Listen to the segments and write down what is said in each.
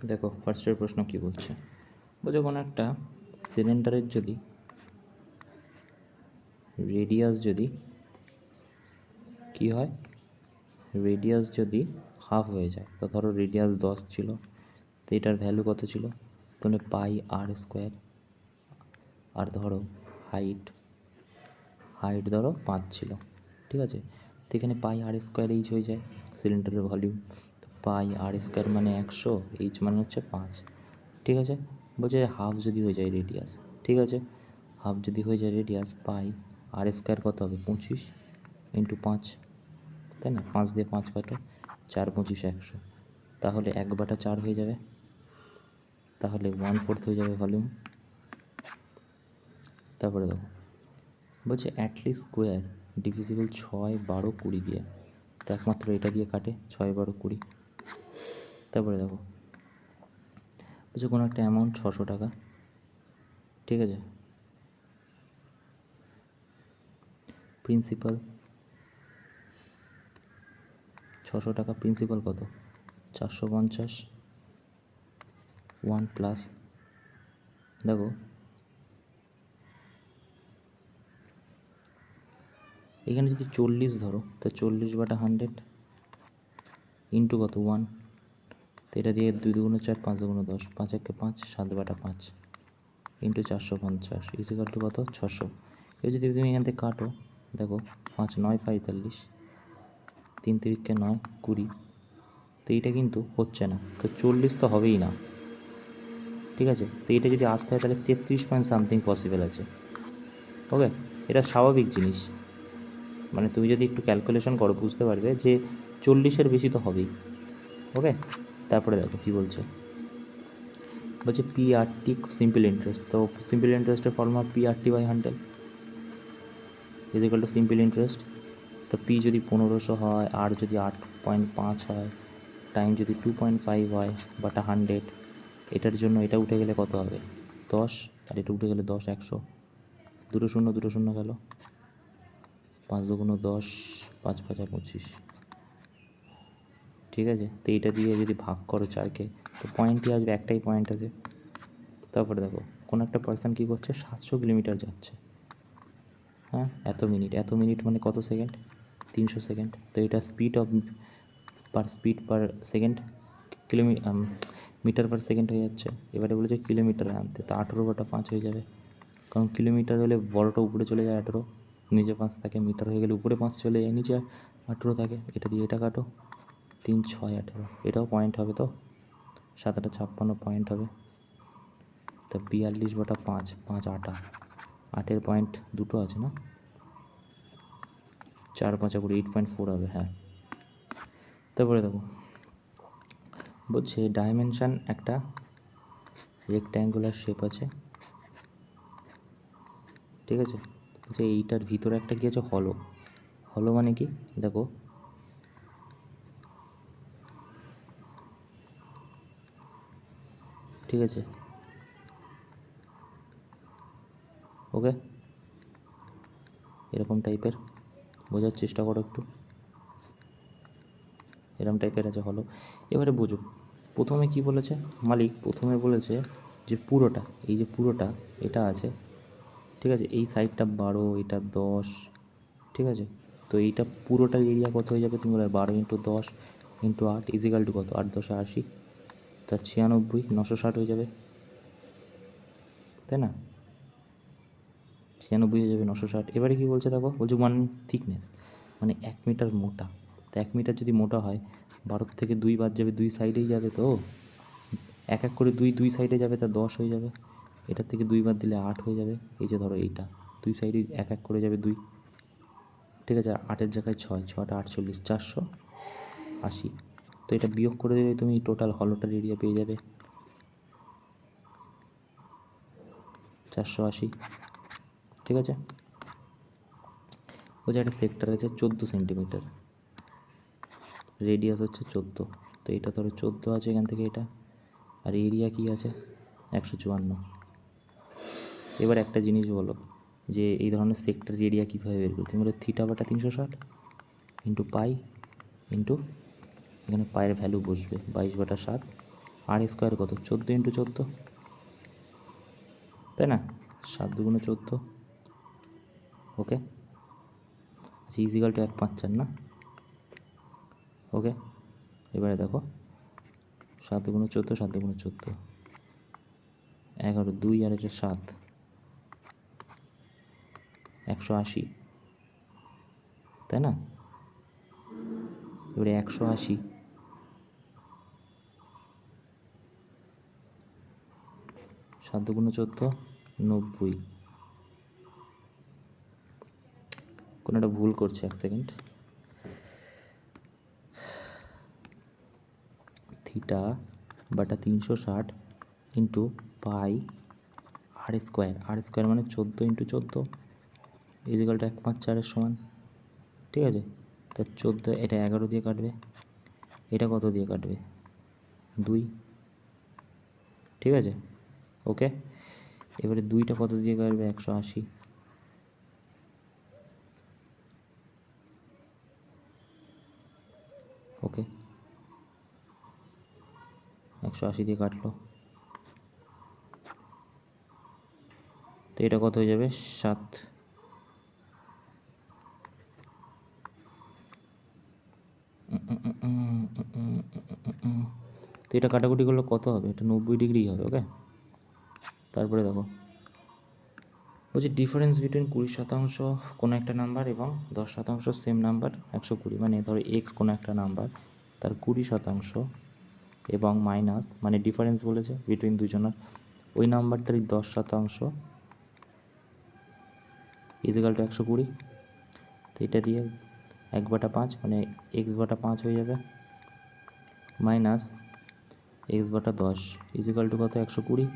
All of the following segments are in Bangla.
দেখো ফার্স্টের প্রশ্ন কি বলছে, বলছে কোনো একটা সিলিন্ডারের যদি রেডিয়াস যদি কি হয়, রেডিয়াস যদি হাফ হয়ে যায়, তো ধরো রেডিয়াস 10 ছিল, তো এটার ভ্যালু কত ছিল, তাহলে পাই আর স্কোয়ার। আর ধরো হাইট ধরো 5 ছিল, ঠিক আছে। তো এখানে পাই আর স্কোয়ার এইচ হয়ে যায় সিলিন্ডারের ভলিউম। তো পাই আর স্কোয়ার মানে 100, এইচ মানে হচ্ছে 5, ঠিক আছে। বলছে হাফ যদি হয়ে যায় রেডিয়াস, ঠিক আছে, হাফ যদি হয়ে যায় রেডিয়াস, পাই আর স্কোয়ার কত হবে 25 ইন্টু 5, তাই না। 5 দিয়ে 5 কাটো, 4 25 100, তাহলে 1/4 হয়ে যাবে, তাহলে 1/4 হয়ে যাবে ভলিউম। তারপরে দেখো বলছে অ্যাটলিস্ট স্কোয়ার ডিভিজিবল 6 12 20 দিয়ে, তো একমাত্র এটা দিয়ে কাটে 6 12 20। তারপরে দেখো বলছে কোনো একটা অ্যামাউন্ট 600 টাকা, ঠিক আছে, প্রিন্সিপাল 600 টাকা, প্রিন্সিপাল কত 450, 1 প্লাস, দেখো এখানে যদি 40 ধরো, তো 40/100 ইন্টু কত 1, তো এটা দিয়ে 2 2 4 5 2 10, 5 1 5, 7/5 ইন্টু 450 ইজিক্যাল টু কত 600। এবার যদি তুমি এখান থেকে কাটো, দেখো 5 9 45, 3 3 9 20, তো এইটা কিন্তু হচ্ছে না, তো 40 তো হবেই না, ঠিক আছে। তো এটা যদি আসতে হয় তাহলে 33 পয়েন্ট সামথিং পসিবল আছে, ওকে। এটা স্বাভাবিক জিনিস, মানে তুমি যদি একটু ক্যালকুলেশন করো বুঝতে পারবে যে 40-এর বেশি তো হবেই, ওকে। তারপরে দেখো কী বলছে, বলছে P R T simple interest, তো সিম্পল ইন্টারেস্টের formula P R T by 100 is equal to simple interest. তো পি যদি 1500 হয়, আর যদি 8.5 হয়, টাইম যদি 2.5 হয়, বাটা 100, এটার জন্য এটা উঠে গেলে কত হবে 10, আর এটা উঠে গেলে 10 100, 2 শূন্য গেল, 5 2 10, 5 5 25, ঠিক আছে। তো এইটা দিয়ে যদি ভাগ করো 4কে, তো পয়েন্টই আসবে, একটাই পয়েন্ট আছে। তারপরে দেখো কোনো একটা পার্সন কী করছে 700 কিলোমিটার যাচ্ছে, হ্যাঁ, এত মিনিট মানে কত সেকেন্ড 300 সেকেন্ড। তো এটা speed per second, metre per second হয়ে যাচ্ছে। এবারে বলেছে কিলোমিটারে আনতে, তো 18/5 হয়ে যাবে, কারণ কিলোমিটার হলে বড়টা উপরে চলে যায় 18, নিচে 5 থাকে, মিটার হয়ে গেলে উপরে 5 চলে যায়, নিচে 18 থাকে। এটা দিয়ে এটা কাটো, 3 6 18, এটাও পয়েন্ট হবে, তো 7 8 56 পয়েন্ট হবে। তা 42/5, 5 8 8, 8 পয়েন্ট দুটো আছে না, 4 5 করে 8.4 হবে, হ্যাঁ। তারপরে দেখো বলছে ডাইমেনশান একটা রেক্ট্যাঙ্গুলার শেপ আছে, ঠিক আছে। বলছে এইটার ভিতরে একটা কি আছে হলো মানে কি, দেখো ঠিক আছে, ওকে, এরকম টাইপের বোঝার চেষ্টা করো একটু, এরকম টাইপের আছে হলো। এবারে বোঝো প্রথমে কি বলেছে মালিক, প্রথমে বলেছে যে পুরোটা, এই যে পুরোটা এটা আছে, ঠিক আছে, এই সাইডটা 12, এটা 10, ঠিক আছে। তো এইটা পুরোটার এরিয়া কত হয়ে যাবে, তুমি বলে 12 ইন্টু 10 ইন্টু 8 ইজিক্যাল টু কত, 8 10 80, তা 96 960 হয়ে যাবে, তাই না, 96 হয়ে যাবে 960। এবারে কি বলছে দেখো, বলছে 1 থিকনেস মানে 1 মিটার মোটা, তো 1 মিটার যদি মোটা হয়, 12 থেকে 2 বাদ যাবে, 2 সাইডেই যাবে, তো এক এক করে 2 সাইডে যাবে, তা 10 হয়ে যাবে। এটার থেকে 2 বাদ দিলে 8 হয়ে যাবে। এই যে ধরো এইটা 2 সাইডেই এক এক করে যাবে 2, ঠিক আছে। 8-এর জায়গায় 6, 6 8 48, 480। তো এটা বিয়োগ করে দিলে তুমি টোটাল হলোটার এরিয়া পেয়ে যাবে 480, ঠিক আছে। বলছে একটা সেক্টর আছে 14 সেন্টিমিটার, রেডিয়াস হচ্ছে 14, তো এটা ধরো 14 আছে এখান থেকে এটা, আর এরিয়া কি আছে 154। এবার একটা জিনিস বলো যে এই ধরনের সেক্টর এরিয়া কীভাবে বের করি, তুমি বলো θ/360 ইন্টু পাই ইন্টু, এখানে পায়ের ভ্যালু বসবে 22/7, আর স্কোয়ার কত 14 × 14, তাই না? 7 × 2 = 14। ওকে, আচ্ছা ইজিক্যাল টু 154 না? ওকে, এবারে দেখো 7 × 14, 7 × 14, 11, 2 আর এটা 7, 180, তাই না? এবারে 180 7 × 14, 90। কোনো একটা ভুল করছে, 1 সেকেন্ড। থিটা বাটা 360 ইন্টু পাই আর স্কোয়ার, আর স্কোয়ার মানে 14 × 14 ইজিক্যাল টু 154 সমান, ঠিক আছে? তা 14, এটা 11 দিয়ে কাটবে, এটা কত দিয়ে কাটবে 2, ঠিক আছে? ওকে, এবারে 2টা কত দিয়ে কাটবে 180, ওকে 180 দিয়ে কাটলো, তো এটা কত হয়ে যাবে 7। তো এটা কাটাকুটি করলে কত হবে? এটা 90 ডিগ্রি হবে। ওকে, তারপরে দেখো বলছি ডিফারেন্স বিটুইন 20% কোনো একটা নাম্বার এবং 10% সেম নাম্বার 120, মানে ধরো এক্স কোনো একটা নাম্বার, তার 20% এবং মাইনাস, মানে ডিফারেন্স বলেছে বিটুইন দুজনের, ওই নাম্বারটারই 10% ইজিক্যাল টু 120। তো এটা দিয়ে 1/5 মানে x/5 হয়ে যাবে, মাইনাস x/10 ইজিক্যাল টু কত 120,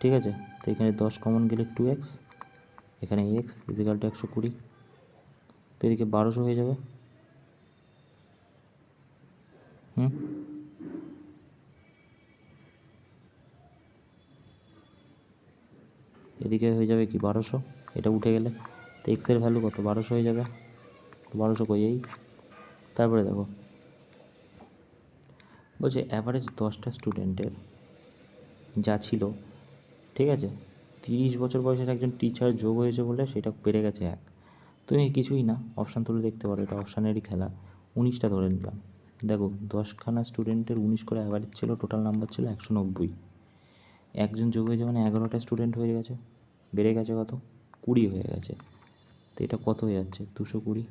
ঠিক আছে? তো এখানে 10 কমন গেলে 2x, এখানে x ইজিক্যাল টু 120, তো এদিকে 1200 হয়ে যাবে। এদিকে হয়ে যাবে কি 1200, এটা উঠে গেলে তো এক্সের ভ্যালু কত 1200 হয়ে যাবে, তো 1200 কই এই। তারপরে দেখো বলছে অ্যাভারেজ 10টা স্টুডেন্টের যা ছিল, ঠিক আছে, 30 বছর বয়সের একজন টিচার যোগ হয়েছে বলে সেটা বেড়ে গেছে 1। তুমি কিছুই না, অপশান তুলে দেখতে পারো, এটা অপশানেরই খেলা। 19টা ধরে নিলাম, দেখো 10খানা স্টুডেন্টের 19 করে অ্যাভারেজ ছিল, টোটাল নাম্বার ছিল 190, একজন যোগ হয়েছে মানে 11টা স্টুডেন্ট হয়ে গেছে, বেড়ে গেছে কত 20 হয়ে গেছে। তো এটা কত হয়ে যাচ্ছে 220।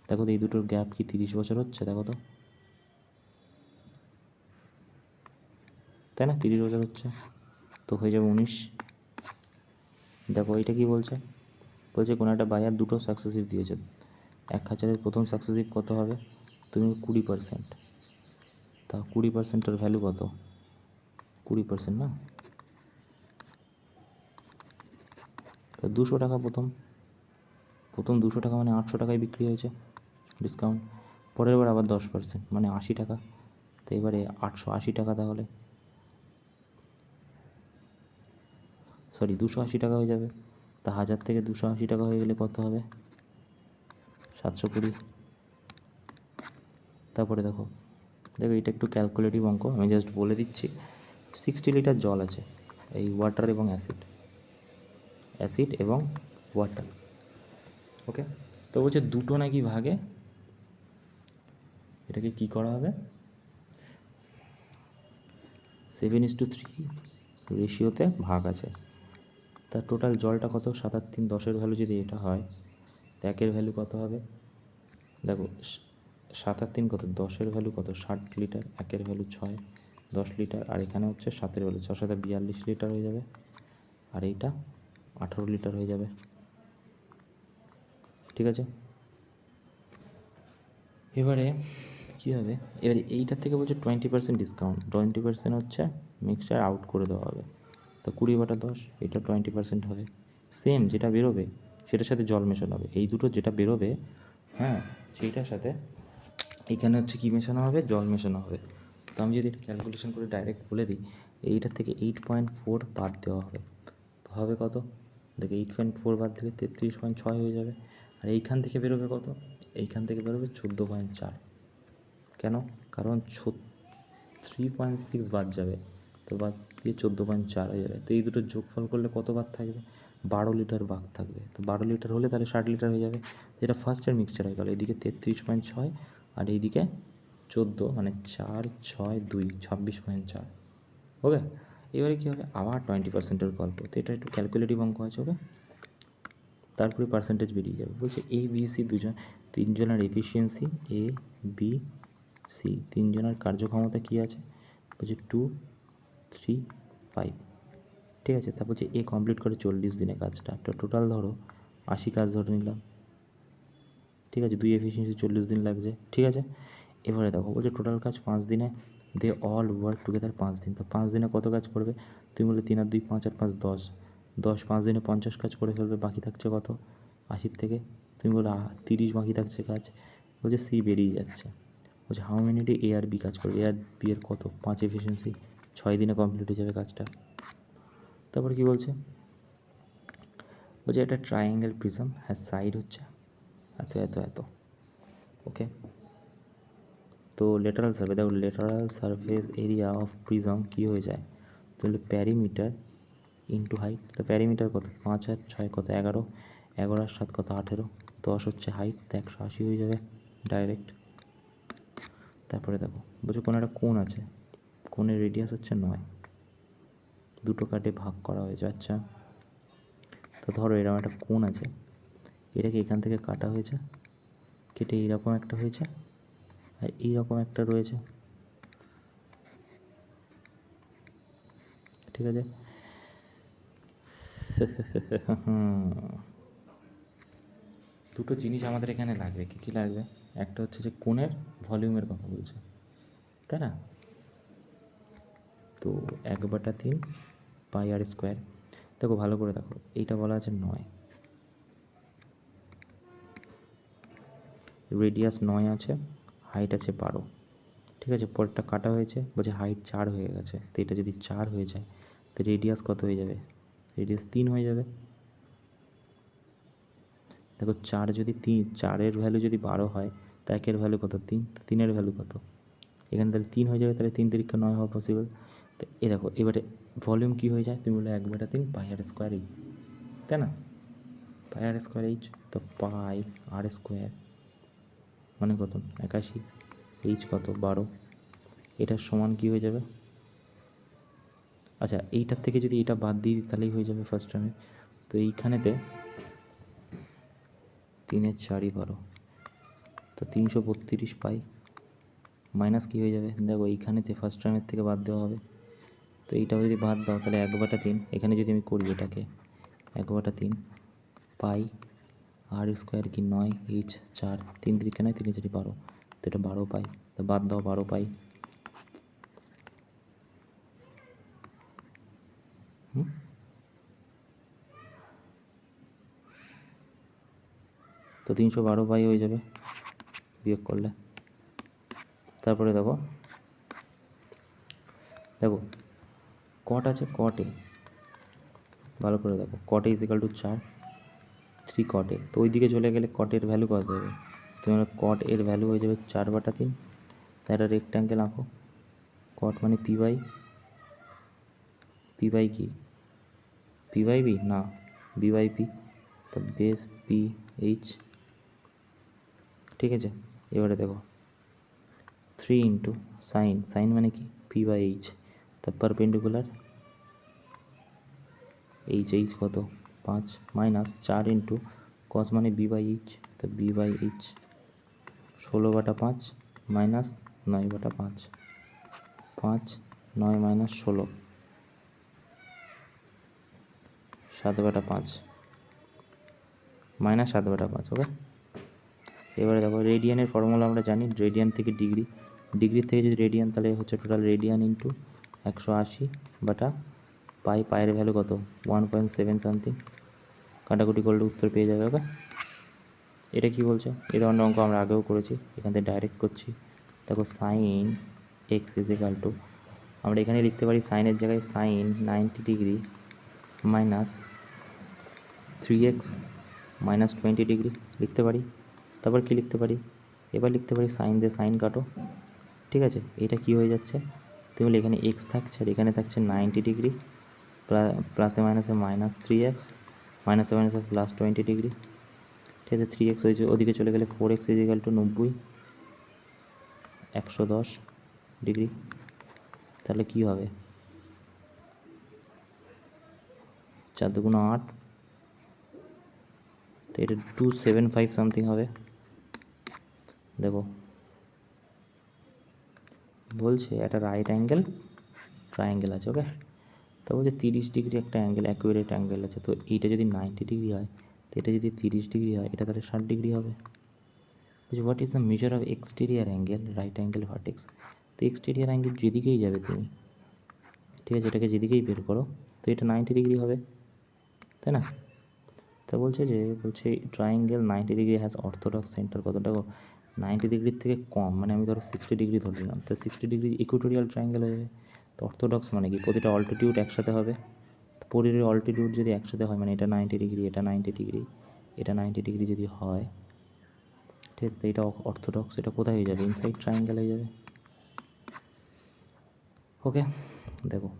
দেখো তো এই দুটোর গ্যাপ কি 30 বছর হচ্ছে, দেখো তো, তাই না? 30 বছর হচ্ছে, তো হয়ে যাবে 19। দেখো এটা কি বলছে, বলছে কোনো একটা বায়ার দুটো সাকসেসিভ দিয়েছে, 1000-এর প্রথম সাকসেসিভ কত হবে, তুমি 20%, তা 20%-এর ভ্যালু কত 20% না, তা 200 টাকা প্রথম 200 টাকা মানে 800 টাকায় বিক্রি হয়েছে ডিসকাউন্ট, পরের বার আবার 10% মানে 80 টাকা, তো এবারে 880 টাকা, তাহলে সরি 280 টাকা হয়ে যাবে। তা 1000 থেকে 280 টাকা হয়ে গেলে কত হবে 720। তারপরে দেখো এটা একটু ক্যালকুলেটিভ অঙ্ক, আমি জাস্ট বলে দিচ্ছি। 60 লিটার জল আছে, এই ওয়াটার এবং অ্যাসিড এবং ওয়াটার, ওকে। তো বলছে দুটো নাকি ভাগে এটাকে কি করা হবে 7:3 রেশিওতে ভাগ আছে। তার টোটাল জলটা কত 7 আর 3 10-এর ভ্যালু যদি এটা হয়, তো 1-এর ভ্যালু কত হবে, দেখো 7 আর 3 কত 10-এর ভ্যালু কত 60 লিটার, 1-এর ভ্যালু 6, 10 লিটার, আর এখানে হচ্ছে 7-এর ভ্যালু 6 7 42 লিটার হয়ে যাবে, আর এইটা 18 লিটার হয়ে যাবে, ঠিক আছে? এবারে কী হবে, এবারে এইটার থেকে বলছে 20% ডিসকাউন্ট, 20% হচ্ছে মিক্সচার আউট করে দেওয়া হবে, তো 20/10 এটা 20% হবে। সেম যেটা বেরোবে সেটার সাথে জল মেশানো হবে, এই দুটো যেটা বেরোবে, হ্যাঁ, সেইটার সাথে এখানে হচ্ছে কী মেশানো হবে, জল মেশানো হবে। তো আমি যদি এটা ক্যালকুলেশন করে ডাইরেক্ট বলে দিই, এইটার থেকে 8.4 বাদ দেওয়া হবে, তো হবে কত, দেখো 8.4 বাদ দিলে 33.6 হয়ে যাবে, আর এইখান থেকে বেরোবে কত, এইখান থেকে বেরোবে 14.4। কেন, কারণ 3.6 বাদ যাবে, তো বাদ দিয়ে 14.4 হয়ে যাবে। তো এই দুটো যোগফল করলে কত বার থাকবে? 12 লিটার ভাগ থাকবে। তো 12 লিটার হলে তাহলে 60 লিটার হয়ে যাবে, যেটা ফার্স্টের মিক্সচার হয়ে গেল। এদিকে 33.6 আর এইদিকে 14, মানে 4, 6, 2, 26.4। ওকে, এবারে কী হবে? আবার 20%-এর গল্প। তো এটা একটু ক্যালকুলেটিভ অঙ্ক আছে। ওকে, তারপরে পার্সেন্টেজ বেরিয়ে যাবে। বলছে এ বি সি তিনজনের এফিসিয়েন্সি, এ বি সি তিনজনের কার্যক্ষমতা কী আছে? বলছে 2, 3, 5। ঠিক আছে, তারপর বলছে এ কমপ্লিট করে 40 দিনে কাজটা। তো টোটাল ধরো 80 কাজ ধরে নিলাম। ঠিক আছে, 2 এফিসিয়েন্সি 40 দিন লাগছে। ঠিক আছে, এবারে দেখো বলছে টোটাল কাজ 5 দিনে, দে অল ওয়ার্ক টুগেদার 5 দিন। তো 5 দিনে কত কাজ করবে? তুমি বলে 3 আর 2 5 আর 5 10, 5 দিনে 50 কাজ করে ফেলবে। বাকি থাকছে কত? 80 থেকে তুমি বলে 30 বাকি থাকছে কাজ। বলছে সি বেরিয়ে যাচ্ছে। বলছে হাউ মেনি ডে এ আর বি কাজ করবে? এ আর বি এর কত? 5 এফিসিয়েন্সি, 6 দিনে কমপ্লিট হয়ে যাবে কাজটা। তারপর কি বলছে? বলছে একটা ট্রায়াঙ্গেল প্রিজম হ্যাঁ সাইড হচ্ছে এত এত এত। ওকে, তো লেটারাল সার্ভে দেখো, lateral surface area of prism কী হয়ে যায়? তাহলে প্যারিমিটার ইন্টু হাইট। তো প্যারিমিটার কত? 5 আর 6 কত? 11, 11 আর 7 কত? 18, 10 হচ্ছে হাইট, তো 180 হয়ে যাবে ডাইরেক্ট। তারপরে দেখো বলছো কোনো একটা কোণ আছে, কোণের রেডিয়াস হচ্ছে 9, দুটো কাটে ভাগ করা হয়েছে। আচ্ছা, তো ধরো এরকম একটা কোণ আছে, এটাকে এখান থেকে কাটা হয়েছে, কেটে এইরকম একটা হয়েছে আর এইরকম একটা রয়েছে। ঠিক আছে, দুটো জিনিস আমাদের এখানে লাগবে। কী কী লাগবে? একটা হচ্ছে যে কোণের ভলিউমের কথা বলছে, তাই না? তো 1/3 পাই আর স্কোয়ার। দেখো ভালো করে দেখো, এইটা বলা আছে 9, রেডিয়াস 9 আছে, হাইট আছে 12। ঠিক আছে, পরেরটা কাটা হয়েছে, বলছে হাইট 4 হয়ে গেছে। তো এটা যদি 4 হয়ে যায় তো রেডিয়াস কত হয়ে যাবে? রেডিয়াস 3 হয়ে যাবে। দেখো 4 যদি 3, 4-এর ভ্যালু যদি 12 হয়, তো 1-এর ভ্যালু কত? 3, 3-এর ভ্যালু কত? এখানে তাহলে 3 হয়ে যাবে, তাহলে 3 তিরিক্ষা 9 হওয়া পসিবল। তো এ দেখো এবারে ভলিউম কী হয়ে যায়? তুমি বলে 1/3 পাই আর স্কোয়ার এইচ, তাই না? পাই আর স্কোয়ার এইচ, তো পাই আর স্কোয়ার মানে কত? 81, এইচ কত? 12। এটার সমান কী হয়ে যাবে? আচ্ছা, এইটার থেকে যদি এটা বাদ দিই তাহলেই হয়ে যাবে ফার্স্ট টার্মে। তো এইখানেতে 3-এর 4ই 12, তো 332 পাই মাইনাস কী হয়ে যাবে? দেখো এইখানেতে ফার্স্ট টার্মের থেকে বাদ দেওয়া হবে। তো এইটাও যদি বাদ দাও তাহলে 1/3, এখানে যদি আমি করি এটাকে 1/3 পাই আর স্কোয়ার কি 9, এইচ 4, 3 তিরিক্ষা 9, 3 4 12, তো এটা 12 পাই। তো বাদ দাও 12 পাই। তো 312 পাই হয়ে যাবে বিয়োগ করলে। তারপরে দেখো দেখো কট আছে, কটে ভালো করে দেখো, কটে ইজিক্যাল টু 4, 3 কটে। তো ওই দিকে চলে গেলে কটের ভ্যালু কত হবে? তোমার কট এর ভ্যালু হয়ে যাবে 4/3। তাই একটা রেক্ট্যাঙ্গেল আঁকো। কট মানে পি বাই কি? পি বাই বি না, বি বাই পি। তো বেস পি এইচ। ঠিক আছে, এবারে দেখো 3 ইন্টু সাইন, সাইন মানে কি? P by H. তা পারপেন্ডিকুলার এইচ, এইচ কত? 5 মাইনাস 4 ইন্টু কস মানে বি বাই এইচ। তো B by H 16/5 minus 9/5, 5, 9 minus 16, 7/5 minus 7/5। Okay, এবারে দেখো রেডিয়ানের ফর্মুলা আমরা জানি, রেডিয়ান থেকে ডিগ্রি, ডিগ্রির থেকে যদি রেডিয়ান তাহলে হচ্ছে টোটাল রেডিয়ান ইন্টু 180/পাই। পায়ের ভ্যালু কত? 1.7 সামথিং। কাটাকুটি করলে উত্তর পেয়ে যাবে। ওকে, এটা কি বলছে? এই ধরনের অঙ্ক আমরা আগেও করেছি, এখান থেকে ডাইরেক্ট করছি। দেখো সাইন এক্স ইজিক্যাল টু, আমরা এখানে লিখতে পারি সাইনের জায়গায় sine 90 degree minus 3x minus 20 degree লিখতে পারি। তারপর কি লিখতে পারি? এবার লিখতে পারি সাইন দিয়ে সাইন কাটো। ঠিক আছে, এটা কি হয়ে যাচ্ছে? তাহলে এখানে এক্স থাকছে আর এখানে থাকছে 90 ডিগ্রি, প্লাসে মাইনাসে -3x, মাইনাসে মাইনাসে +20 ডিগ্রি। ঠিক আছে, 3x হয়েছে, ওদিকে চলে গেলে 4x = 90, 110 ডিগ্রি। তাহলে কী হবে, 4 × 8, তো এটা 275 সামথিং হবে। দেখো বলছে একটা রাইট অ্যাঙ্গেল ট্রায়াঙ্গেল আছে, ওকে। তো বলছে 30 ডিগ্রি একটা অ্যাঙ্গেল, অ্যাকুরেট অ্যাঙ্গেল আছে। তো এইটা যদি 90 ডিগ্রি হয়, তো এটা যদি 30 ডিগ্রি হয়, এটা তাহলে 60 ডিগ্রি হবে। বলছে what is the measure of exterior angle, right angle vertex. তো এক্সটেরিয়ার অ্যাঙ্গেল যেদিকেই যাবে তুমি, ঠিক আছে, এটাকে যেদিকেই বের করো, তো এটা 90 ডিগ্রি হবে, তাই না? তা বলছে triangle 90 degree has orthodox centre কতটা, 90 ডিগ্রির থেকে কম, মানে আমি ধরো 60 ডিগ্রি ধরে নিলাম, তো 60 ডিগ্রি ইকুয়েটোরিয়াল ট্রায়াঙ্গেল হয়ে যাবে। তো অর্থোডক্স মানে কি, প্রতিটা অল্টিটিউড একসাথে হবে। প্রতিটা অল্টিটিউড যদি একসাথে হয়, মানে এটা 90 ডিগ্রি, এটা 90 ডিগ্রি, এটা 90 ডিগ্রি যদি হয়, ঠিক আছে, তো এটা অর্থোডক্স, এটা কোথায় হয়ে যাবে, ইনসাইড ট্রায়াঙ্গেল হয়ে যাবে। ওকে, দেখো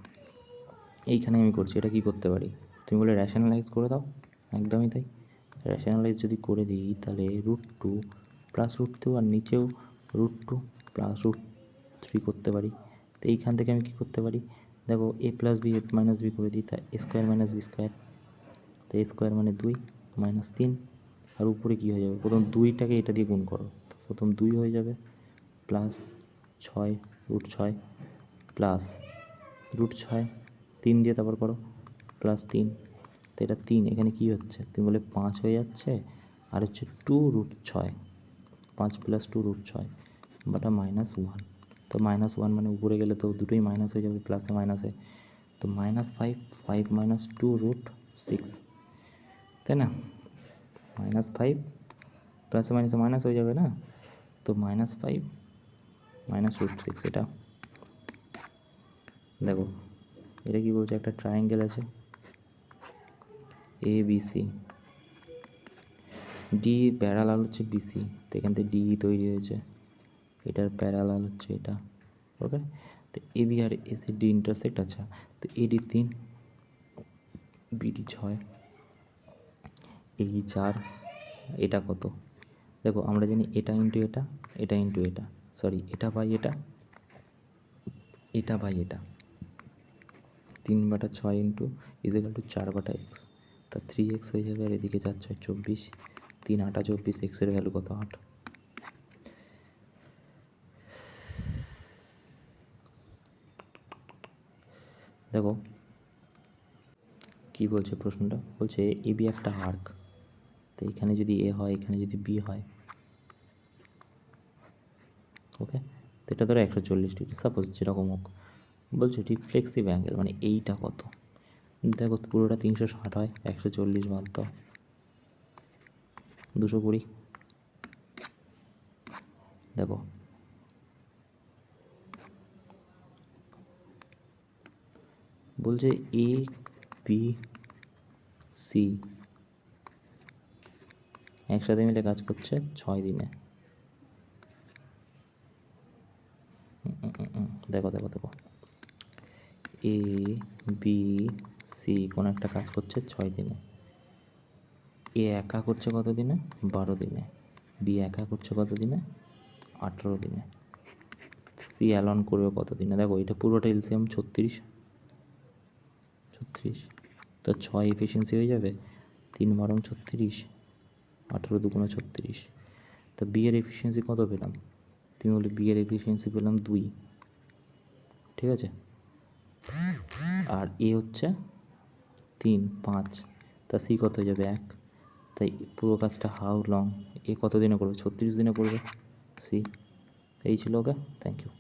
এইখানে আমি করছি, এটা কি করতে পারি, তুমি বলে র্যাশনালাইজ করে দাও, একদমই তাই। র্যাশনালাইজ যদি করে দিই, তাহলে √2 + √2, আর নিচেও √2 + √3 করতে পারি। তো এইখান থেকে আমি কী করতে পারি, দেখো a + b, a - b করে দিই, তা a² - b², তো a² মানে 2 -3, আর উপরে কী হয়ে যাবে, প্রথম 2টাকে এটা দিয়ে গুণ করো, তো প্রথম 2 হয়ে যাবে, +6 √6 প্লাস √6, 3 দিয়ে তারপর করো, +3, তো এটা 3, এখানে কী হচ্ছে, তুমি বলে 5 হয়ে যাচ্ছে, আর হচ্ছে 2√6, 5 + 2√6 বাটা -1, তো -1 মানে উপরে গেলে তো দুটোই মাইনাস হয়ে যাবে, প্লাসে মাইনাসে, তো -5, 5 - 2√6, তাই না, -5 প্লাসে মাইনাসে মাইনাস হয়ে যাবে না, তো -5 - √6, এটা দেখো এটা কি বলছে, একটা ট্রায়াঙ্গেল আছে ABC, ডি প্যারালাল হচ্ছে BC, তো এখান থেকে ডি তৈরি হয়েছে, এটার প্যারালাল হচ্ছে এটা, ওকে। তো AB আর AC ডি ইন্টারসেক্ট, আচ্ছা, তো AD 3, BD 6, এই 4, এটা কত, দেখো আমরা জানি এটা ইন্টু এটা, এটা ইন্টু এটা, সরি এটা বাই এটা, এটা বাই এটা, 3/6 ইন্টু = 4/x, তা 3x হয়ে যাবে, আর এদিকে 4 × 6 = 24, 3 × 8 = 24, এক্সের ভ্যালু কত, 8। দেখো কি বলছে প্রশ্নটা, বলছে AB একটা আর্ক, তো এখানে যদি A হয়, এখানে যদি B হয়, ওকে, তো এটা ধরো 140 ডিগ্রি, সাপোজ যেরকম হোক। বলছে রিফ্লেক্সিভ অ্যাঙ্গেল মানে এইটা কত, দেখো পুরোটা 360 হয়, 140 বাদ দাও, 220, দেখো বলছে ABC একসাথে মিলে কাজ করছে 6 দিনে। দেখো দেখো দেখো ABC কোনো একটা কাজ করছে 6 দিনে, A একা করছে কত দিনে, 12 দিনে, B একা করছে কত দিনে, 18 দিনে, C অ্যালন করবে কত দিনে, দেখো এটা পুরোটা এলসিএম 36, তো 6 এফিসিয়েন্সি হয়ে যাবে, 3 × 12 = 36, 18 × 2 = 36, তো বি এর এফিসিয়েন্সি কত পেলাম, তুমি বলে বি এর এফিসিয়েন্সি পেলাম 2, ঠিক আছে, আর এ হচ্ছে 3, 5, তা সি কত হয়ে যাবে 1, তাই পুরো কাজটা হাউ লং, এ কত দিনে করবে, 36 দিনে করবে সি। এই ছিল, ওকে, থ্যাংক ইউ।